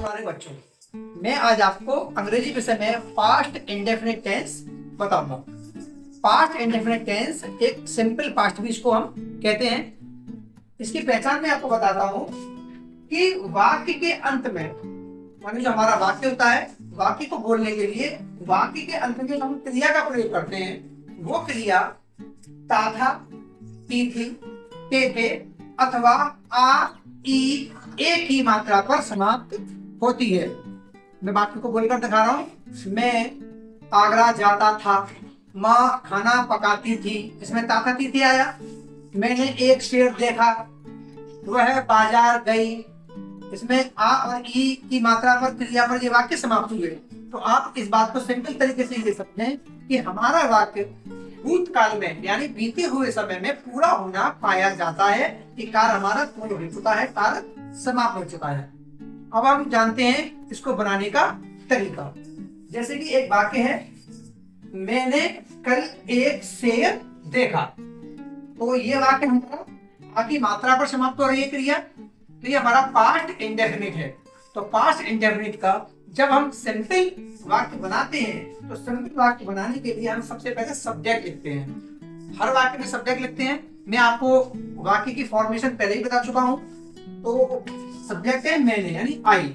पुराने बच्चों, मैं आज आपको अंग्रेजी विषय में पास्ट इंडेफिनिट टेंस बताऊंगा। पास्ट इंडेफिनिट टेंस एक सिंपल पास्ट भी इसको हम कहते हैं। इसकी पहचान मैं आपको बताता हूँ कि वाक्य के अंत में, माने जो हमारा वाक्य होता है, वाक्य को बोलने के लिए वाक्य के अंत में हम क्रिया का प्रयोग करते हैं। वो क्रिया ता था, ती थी, ते थे अथवा आ, ई, एक ही मात्रा पर समाप्त होती है। मैं वाक्य को बोलकर दिखा रहा हूँ। मैं आगरा जाता था, माँ खाना पकाती थी, इसमें ता था, ती थी आया। मैंने एक शेर देखा, वह बाजार गई, इसमें आ और ई की मात्रा पर क्रिया पर ये वाक्य समाप्त हुए। तो आप इस बात को सिंपल तरीके से ले सकते हैं कि हमारा वाक्य भूतकाल में यानी बीते हुए समय में पूरा होना पाया जाता है कि कार्य हमारा पूर्ण हो चुका है, कार्य समाप्त हो चुका है। अब हम जानते हैं इसको बनाने का तरीका। जैसे कि एक वाक्य है, मैंने कल एक शेर देखा, तो ये वाक्य हमारा आ की मात्रा पर समाप्त हो रही है क्रिया, तो ये हमारा पास्ट इंडेफिनिट है। तो पास्ट इंडेफिनिट का जब हम सिंपल वाक्य बनाते हैं तो सिंपल वाक्य बनाने के लिए हम सबसे पहले सब्जेक्ट लिखते हैं। हर वाक्य में सब्जेक्ट लिखते हैं। मैं आपको वाक्य की फॉर्मेशन पहले ही बता चुका हूं। तो सब्जेक्ट है मैंने यानी आई।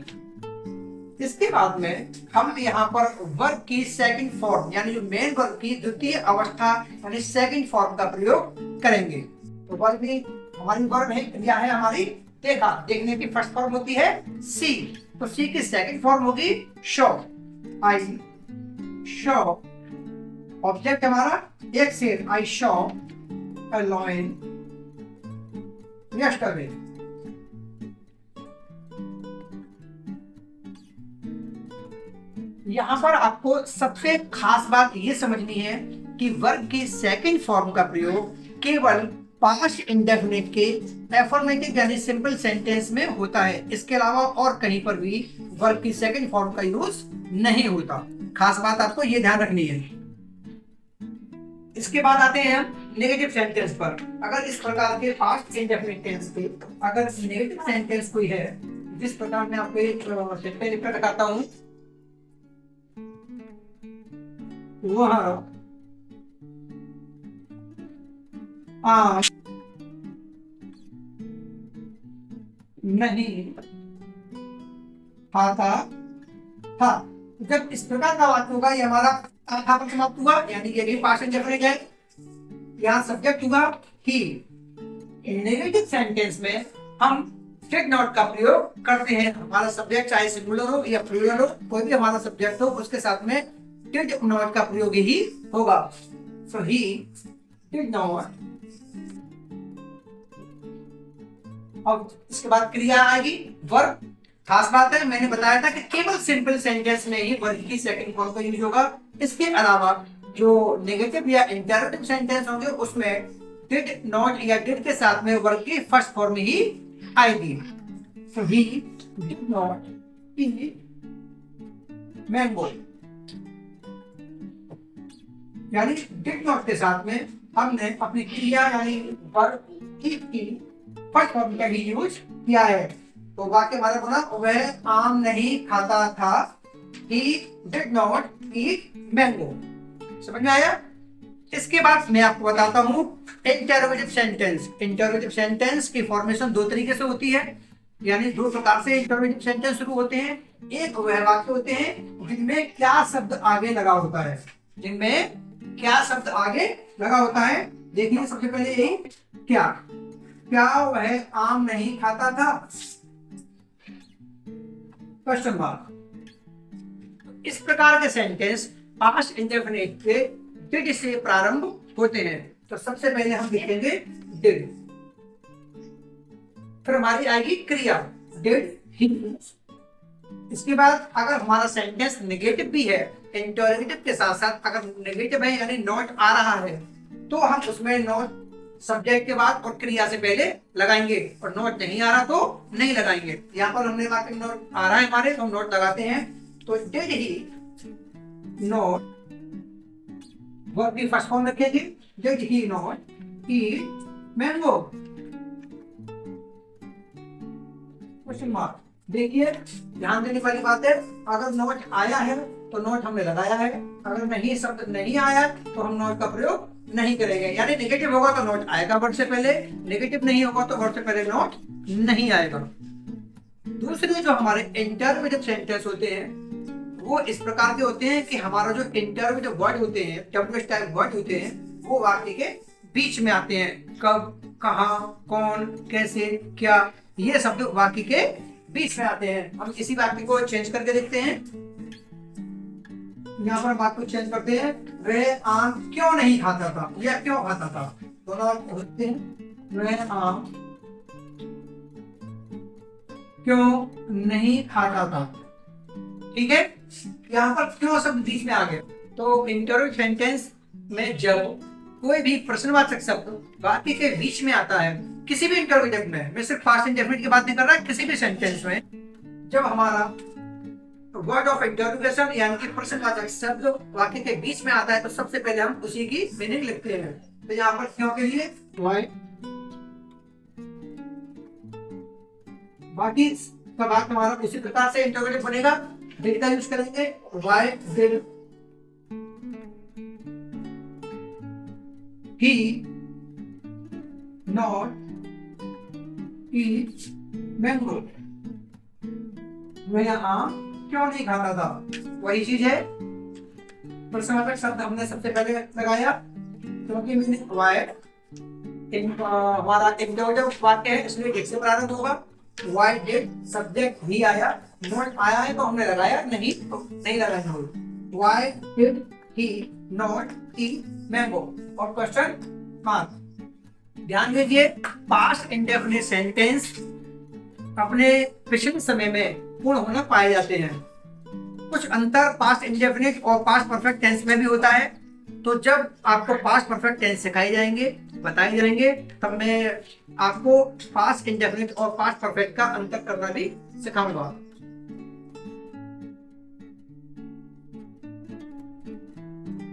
इसके बाद में हम यहाँ पर वर्ब की सेकंड फॉर्म यानी जो मेन वर्ब की द्वितीय अवस्था यानी सेकंड फॉर्म का प्रयोग करेंगे। तो वर्ब भी हमारी वर्ब है, क्रिया है हमारी देखा, देखने की फर्स्ट फॉर्म होती है सी, तो सी की सेकंड फॉर्म होगी शो। आई शो, ऑब्जेक्ट हमारा एक शेर, I show a lion yesterday. यहाँ पर आपको सबसे खास बात ये समझनी है कि वर्ब की सेकंड फॉर्म का प्रयोग केवल पास्ट इंडेफिनिट के एफर्मेटिव यानी सिंपल सेंटेंस में होता है। इसके अलावा और कहीं पर भी वर्ब की सेकंड फॉर्म का यूज नहीं होता। खास बात आपको ये ध्यान रखनी है। इसके बाद आते हैं हम नेगेटिव सेंटेंस पर। अगर इस प्रकार के पास्ट इंडेफिनिट टेंस के अगर नेगेटिव सेंटेंस कोई है, जिस प्रकार मैं आपको एक सेंटेंस लिखकर दिखाता हूं, वह आज नहीं खाता था। जब इस प्रकार का वाक्य होगा, ये हमारा था पर समाप्त हुआ यानी ये भी पास्ट इंडेफिनिट है। यहाँ सब्जेक्ट हुआ ही। नेगेटिव सेंटेंस में हम डिड नॉट का प्रयोग करते हैं। हमारा सब्जेक्ट चाहे सिंगुलर हो या प्लूरल हो, कोई भी हमारा सब्जेक्ट हो, उसके साथ में डिड नॉट का प्रयोग ही होगा। सो ही डिड नॉट। और इसके बाद क्रिया आएगी वर्ब। खास बात है, मैंने बताया था कि केवल सिंपल सेंटेंस में ही वर्ब की सेकंड फॉर्म का यूज होगा। इसके अलावा जो नेगेटिव या इंटरोगेटिव सेंटेंस होंगे उसमें डिड नॉट या डिड के साथ में वर्ब की फर्स्ट फॉर्म ही आएगी। So he did not eat mango, यानी डिड नॉट के साथ में हमने अपनी क्रिया यानी वर्ब की फर्स्ट फॉर्म का ही यूज किया है। तो वाक्य हमारा बना, वह आम नहीं खाता था, he did not eat mango। समझ में आया? इसके बाद मैं आपको बताता हूँ इंटरोगेटिव सेंटेंस। इंटरोगेटिव सेंटेंस की फॉर्मेशन दो तरीके से होती है, यानी दो प्रकार से इंटरोगेटिव सेंटेंस शुरू होते हैं। एक वह वाक्य होते हैं जिनमें क्या शब्द आगे लगा होता है, जिनमें क्या शब्द आगे लगा होता है। देखिए सबसे पहले यही क्या वह आम नहीं खाता था, क्वेश्चन मार्क। इस प्रकार के सेंटेंस पास्ट इंडेफिनिट के डिड से प्रारंभ होते हैं। तो सबसे पहले हम लिखेंगे डिड, फिर हमारी आएगी क्रिया डिड ही। इसके बाद अगर हमारा सेंटेंस नेगेटिव भी है, इंटरोगेटिव के साथ साथ अगर नेगेटिव है यानी नॉट आ रहा है, तो हम उसमें नॉट सब्जेक्ट के बाद और क्रिया से पहले लगाएंगे, और नोट नहीं आ रहा तो नहीं लगाएंगे। यहाँ पर हमने वाक्य नोट आ रहा है हमारे, तो हम नोट लगाते हैं। तो डिड ही नॉट, वर्ब की फर्स्ट फॉर्म रखेंगे, did he not eat mango, question mark. देखिए ध्यान देने वाली बात है, अगर नोट आया है तो नोट हमने लगाया है, अगर नहीं शब्द नहीं आया तो हम नोट का प्रयोग नहीं करेंगे। यानी नेगेटिव होगा तो नोट आएगा वर्ड से पहले, नेगेटिव नहीं होगा तो वर्ड से पहले नोट नहीं आएगा। दूसरे जो हमारे इंटरमीडिएट सेंटेंस होते हैं वो इस प्रकार के होते हैं कि हमारा जो इंटरमीडिएट वर्ड होते हैं, डब्ल्यूएच टाइप वर्ड होते हैं, वो वाक्य के बीच में आते हैं। कब, कहाँ, कौन, कैसे, क्या, ये शब्द वाक्य के बीच में आते हैं। हम इसी वाक्य को चेंज करके देखते हैं। यहाँ पर बात को चेंज करते हैं, वह आम क्यों नहीं खाता था या क्यों खाता था, दोनों होते हैं। वह आम क्यों नहीं खाता था, ठीक है। यहाँ पर क्यों शब्द बीच में आ गया। तो इंटरव्यू सेंटेंस में जब कोई भी प्रश्नवाचक शब्द वाक्य के बीच में आता है, किसी भी इंटरव्यू में, मैं सिर्फ पास्ट इंडेफिनिट की बात नहीं कर रहा, किसी भी सेंटेंस में जब हमारा वर्ड ऑफ इंटरोगेशन यानी कि प्रश्नवाचक शब्द वाक्य के बीच में आता है तो सबसे पहले हम उसी की मीनिंग लिखते हैं। तो यहाँ पर क्यों के लिए वाई, बाकी का बात हमारा उसी प्रकार से इंटरोगेटिव बनेगा। डिड का यूज करेंगे, why did he not eat mango, वह आम क्यों नहीं खाता था, वही चीज है। प्रश्नवाचक शब्द हमने सबसे पहले लगाया क्योंकि मैंने वाई हमारा इंटरोगेटिव वाक्य है इसलिए एक से प्रारंभ होगा। वाई डिड सब्जेक्ट ही आया, नोट आया है तो हमने लगाया, नहीं तो नहीं लगाना होगा। Why did he not eat mango और क्वेश्चन मार्क। ध्यान दीजिए पास्ट इंडेफिनिट सेंटेंस अपने पिछले समय में पूर्ण होना पाए जाते हैं। कुछ अंतर पास्ट इंडेफिनिट और पास्ट परफेक्ट टेंस में भी होता है। तो जब आपको पास्ट परफेक्ट टेंस सिखाए जाएंगे, बताए जाएंगे, तब मैं आपको पास्ट इंडेफिनिट और पास्ट परफेक्ट का अंतर करना भी सिखाऊंगा।